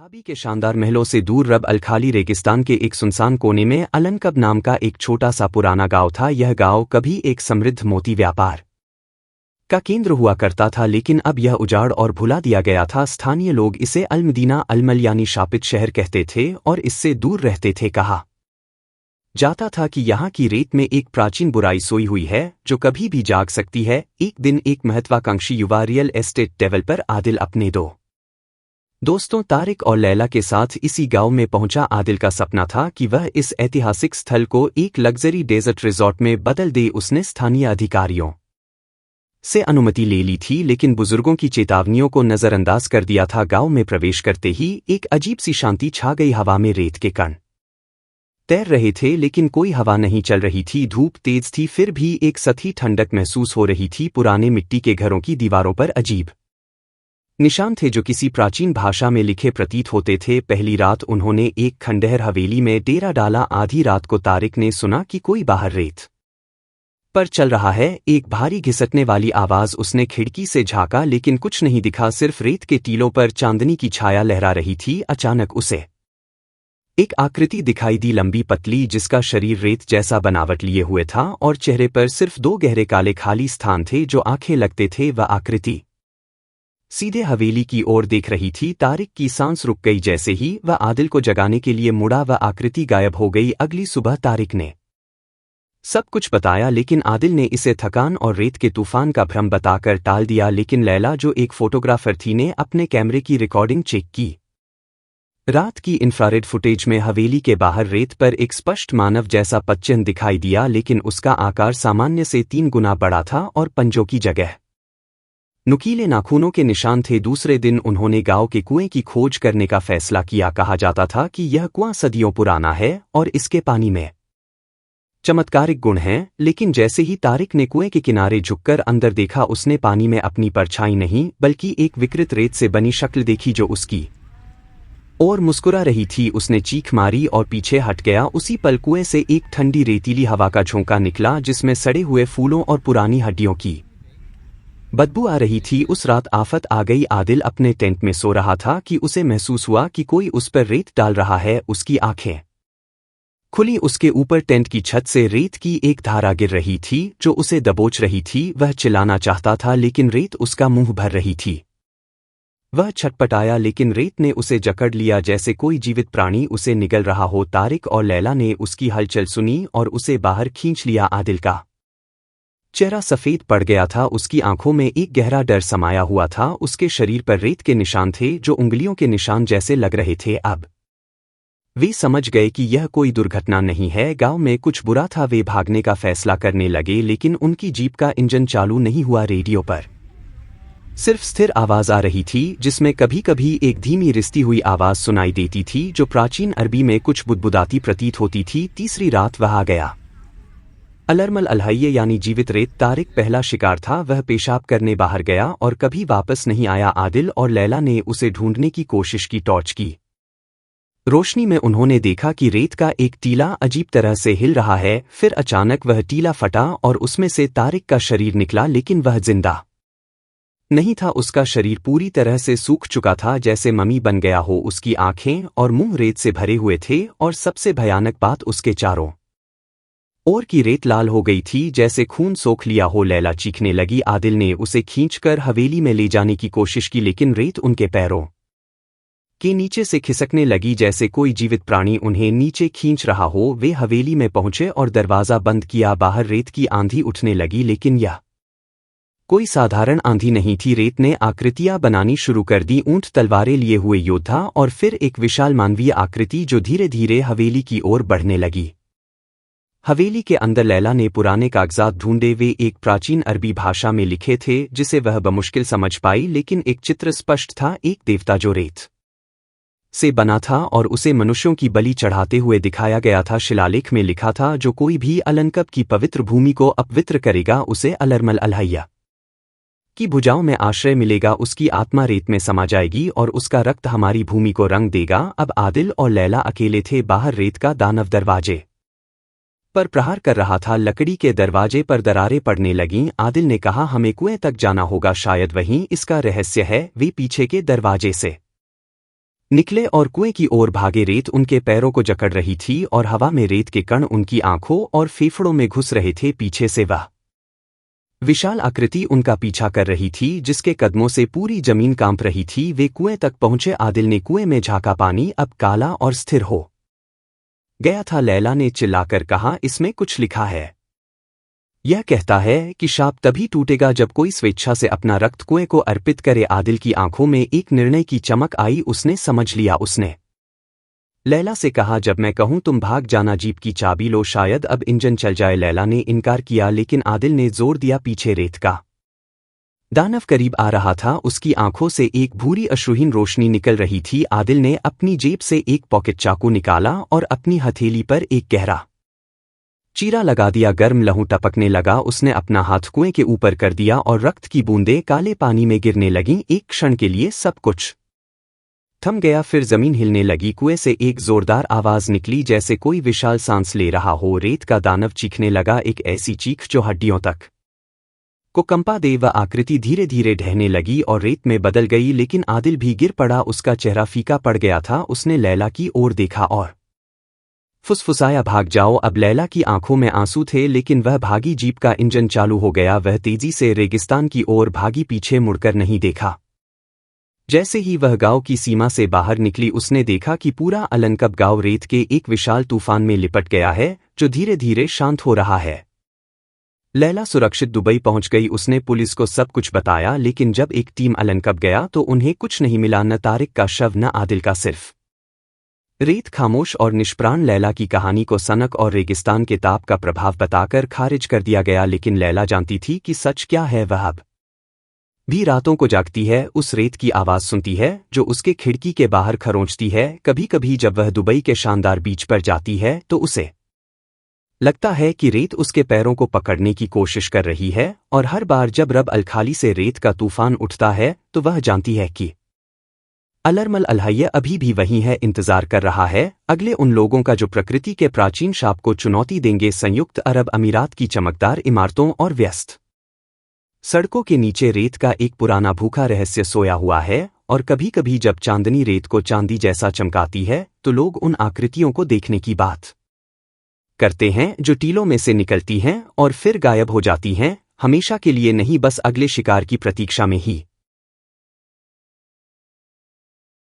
Abu Dhabi के शानदार महलों से दूर रब अल खाली रेगिस्तान के एक सुनसान कोने में अलनकब नाम का एक छोटा सा पुराना गांव था। यह गांव कभी एक समृद्ध मोती व्यापार का केंद्र हुआ करता था, लेकिन अब यह उजाड़ और भुला दिया गया था। स्थानीय लोग इसे अल मदीना अलमल यानी शापित शहर कहते थे और इससे दूर रहते थे। कहा जाता था कि यहाँ की रेत में एक प्राचीन बुराई सोई हुई है जो कभी भी जाग सकती है। एक दिन एक महत्वाकांक्षी युवा रियल एस्टेट डेवलपर आदिल अपने दो दोस्तों तारिक और लैला के साथ इसी गांव में पहुंचा। आदिल का सपना था कि वह इस ऐतिहासिक स्थल को एक लग्जरी डेजर्ट रिजॉर्ट में बदल दे। उसने स्थानीय अधिकारियों से अनुमति ले ली थी, लेकिन बुजुर्गों की चेतावनियों को नजरअंदाज कर दिया था। गांव में प्रवेश करते ही एक अजीब सी शांति छा गई। हवा में रेत के कण तैर रहे थे, लेकिन कोई हवा नहीं चल रही थी। धूप तेज थी, फिर भी एक सतही ठंडक महसूस हो रही थी। पुराने मिट्टी के घरों की दीवारों पर अजीब निशान थे जो किसी प्राचीन भाषा में लिखे प्रतीत होते थे। पहली रात उन्होंने एक खंडहर हवेली में डेरा डाला। आधी रात को तारिक ने सुना कि कोई बाहर रेत पर चल रहा है। एक भारी घिसटने वाली आवाज। उसने खिड़की से झांका, लेकिन कुछ नहीं दिखा, सिर्फ रेत के टीलों पर चांदनी की छाया लहरा रही थी। अचानक उसे एक आकृति दिखाई दी, लंबी पतली, जिसका शरीर रेत जैसा बनावट लिए हुए था और चेहरे पर सिर्फ दो गहरे काले खाली स्थान थे जो आंखें लगते थे। वह आकृति सीधे हवेली की ओर देख रही थी। तारिक की सांस रुक गई। जैसे ही वह आदिल को जगाने के लिए मुड़ा, वह आकृति गायब हो गई। अगली सुबह तारिक ने सब कुछ बताया, लेकिन आदिल ने इसे थकान और रेत के तूफान का भ्रम बताकर टाल दिया। लेकिन लैला, जो एक फोटोग्राफर थी, ने अपने कैमरे की रिकॉर्डिंग चेक की। रात की इंफ्रारेड फुटेज में हवेली के बाहर रेत पर एक स्पष्ट मानव जैसा पदचिह्न दिखाई दिया, लेकिन उसका आकार सामान्य से 3 गुना बड़ा था और पंजों की जगह नुकीले नाखूनों के निशान थे। दूसरे दिन उन्होंने गांव के कुएं की खोज करने का फैसला किया। कहा जाता था कि यह कुआं सदियों पुराना है और इसके पानी में चमत्कारिक गुण हैं। लेकिन जैसे ही तारिक ने कुएं के किनारे झुककर अंदर देखा, उसने पानी में अपनी परछाई नहीं बल्कि एक विकृत रेत से बनी शक्ल देखी जो उसकी और मुस्कुरा रही थी। उसने चीख मारी और पीछे हट गया। उसी पल कुएं से एक ठंडी रेतीली हवा का झोंका निकला, जिसमें सड़े हुए फूलों और पुरानी हड्डियों की बदबू आ रही थी। उस रात आफत आ गई। आदिल अपने टेंट में सो रहा था कि उसे महसूस हुआ कि कोई उस पर रेत डाल रहा है। उसकी आंखें खुली। उसके ऊपर टेंट की छत से रेत की एक धारा गिर रही थी जो उसे दबोच रही थी। वह चिल्लाना चाहता था, लेकिन रेत उसका मुंह भर रही थी। वह छटपटाया, लेकिन रेत ने उसे जकड़ लिया जैसे कोई जीवित प्राणी उसे निगल रहा हो। तारिक और लैला ने उसकी हलचल सुनी और उसे बाहर खींच लिया। आदिल का चेहरा सफेद पड़ गया था, उसकी आंखों में एक गहरा डर समाया हुआ था। उसके शरीर पर रेत के निशान थे जो उंगलियों के निशान जैसे लग रहे थे। अब वे समझ गए कि यह कोई दुर्घटना नहीं है, गांव में कुछ बुरा था। वे भागने का फैसला करने लगे, लेकिन उनकी जीप का इंजन चालू नहीं हुआ। रेडियो पर सिर्फ स्थिर आवाज आ रही थी, जिसमें कभी कभी एक धीमी रिसती हुई आवाज सुनाई देती थी जो प्राचीन अरबी में कुछ बुदबुदाती प्रतीत होती थी। तीसरी रात वह आ गया। अलरमल अलहैये यानी जीवित रेत। तारिक पहला शिकार था। वह पेशाब करने बाहर गया और कभी वापस नहीं आया। आदिल और लैला ने उसे ढूंढने की कोशिश की। टॉर्च की रोशनी में उन्होंने देखा कि रेत का एक टीला अजीब तरह से हिल रहा है। फिर अचानक वह टीला फटा और उसमें से तारिक का शरीर निकला, लेकिन वह जिंदा नहीं था। उसका शरीर पूरी तरह से सूख चुका था, जैसे मम्मी बन गया हो। उसकी आंखें और मुंह रेत से भरे हुए थे और सबसे भयानक बात, उसके चारों ओर की रेत लाल हो गई थी, जैसे खून सोख लिया हो। लैला चीखने लगी। आदिल ने उसे खींचकर हवेली में ले जाने की कोशिश की, लेकिन रेत उनके पैरों के नीचे से खिसकने लगी जैसे कोई जीवित प्राणी उन्हें नीचे खींच रहा हो। वे हवेली में पहुंचे और दरवाजा बंद किया। बाहर रेत की आंधी उठने लगी, लेकिन यह कोई साधारण आंधी नहीं थी। रेत ने आकृतियां बनानी शुरू कर दी, ऊंट, तलवारें लिए हुए योद्धा और फिर एक विशाल मानवीय आकृति जो धीरे धीरे हवेली की ओर बढ़ने लगी। हवेली के अंदर लैला ने पुराने कागजात ढूंढे। वे एक प्राचीन अरबी भाषा में लिखे थे जिसे वह बमुश्किल समझ पाई, लेकिन एक चित्र स्पष्ट था, एक देवता जो रेत से बना था और उसे मनुष्यों की बलि चढ़ाते हुए दिखाया गया था। शिलालेख में लिखा था, जो कोई भी अलनकब की पवित्र भूमि को अपवित्र करेगा, उसे अलरमल अलहैया की भुजाओं में आश्रय मिलेगा। उसकी आत्मा रेत में समा जाएगी और उसका रक्त हमारी भूमि को रंग देगा। अब आदिल और लैला अकेले थे। बाहर रेत का दानव दरवाजे पर प्रहार कर रहा था। लकड़ी के दरवाजे पर दरारें पड़ने लगीं। आदिल ने कहा, हमें कुएं तक जाना होगा, शायद वहीं इसका रहस्य है। वे पीछे के दरवाजे से निकले और कुएं की ओर भागे। रेत उनके पैरों को जकड़ रही थी और हवा में रेत के कण उनकी आंखों और फेफड़ों में घुस रहे थे। पीछे से वह विशाल आकृति उनका पीछा कर रही थी, जिसके कदमों से पूरी जमीन कांप रही थी। वे कुएं तक पहुंचे। आदिल ने कुएं में झांका। पानी अब काला और स्थिर हो गया था। लैला ने चिल्लाकर कहा, इसमें कुछ लिखा है। यह कहता है कि शाप तभी टूटेगा जब कोई स्वेच्छा से अपना रक्त कुएं को अर्पित करे। आदिल की आंखों में एक निर्णय की चमक आई। उसने समझ लिया। उसने लैला से कहा, जब मैं कहूं तुम भाग जाना। जीप की चाबी लो, शायद अब इंजन चल जाए। लैला ने इनकार किया, लेकिन आदिल ने जोर दिया। पीछे रेत का दानव करीब आ रहा था। उसकी आंखों से एक भूरी अश्रुहीन रोशनी निकल रही थी। आदिल ने अपनी जेब से एक पॉकेट चाकू निकाला और अपनी हथेली पर एक गहरा चीरा लगा दिया। गर्म लहू टपकने लगा। उसने अपना हाथ कुएं के ऊपर कर दिया और रक्त की बूंदें काले पानी में गिरने लगीं। एक क्षण के लिए सब कुछ थम गया। फिर जमीन हिलने लगी। कुएं से एक जोरदार आवाज निकली, जैसे कोई विशाल सांस ले रहा हो। रेत का दानव चीखने लगा, एक ऐसी चीख जो हड्डियों तक को कंपा दे। वह आकृति धीरे धीरे ढहने लगी और रेत में बदल गई। लेकिन आदिल भी गिर पड़ा। उसका चेहरा फीका पड़ गया था। उसने लैला की ओर देखा और फुसफुसाया, भाग जाओ। अब लैला की आंखों में आंसू थे, लेकिन वह भागी। जीप का इंजन चालू हो गया। वह तेजी से रेगिस्तान की ओर भागी, पीछे मुड़कर नहीं देखा। जैसे ही वह गांव की सीमा से बाहर निकली, उसने देखा कि पूरा अलनकब गांव रेत के एक विशाल तूफान में लिपट गया है, जो धीरे धीरे शांत हो रहा है। लैला सुरक्षित दुबई पहुंच गई। उसने पुलिस को सब कुछ बताया, लेकिन जब एक टीम अलनकब गया तो उन्हें कुछ नहीं मिला। न तारिक का शव, न आदिल का, सिर्फ रेत खामोश और निष्प्राण। लैला की कहानी को सनक और रेगिस्तान के ताप का प्रभाव बताकर खारिज कर दिया गया, लेकिन लैला जानती थी कि सच क्या है। वह अब भी रातों को जागती है, उस रेत की आवाज सुनती है जो उसके खिड़की के बाहर खरोंचती है। कभी कभी जब वह दुबई के शानदार बीच पर जाती है तो उसे लगता है कि रेत उसके पैरों को पकड़ने की कोशिश कर रही है। और हर बार जब रब अल खाली से रेत का तूफान उठता है तो वह जानती है कि अलरमल अलहैया अभी भी वहीं है, इंतजार कर रहा है अगले उन लोगों का जो प्रकृति के प्राचीन शाप को चुनौती देंगे। संयुक्त अरब अमीरात की चमकदार इमारतों और व्यस्त सड़कों के नीचे रेत का एक पुराना भूखा रहस्य सोया हुआ है। और कभी कभी जब चांदनी रेत को चांदी जैसा चमकाती है तो लोग उन आकृतियों को देखने की बात करते हैं, जो टीलों में से निकलती हैं और फिर गायब हो जाती हैं, हमेशा के लिए नहीं, बस अगले शिकार की प्रतीक्षा में ही।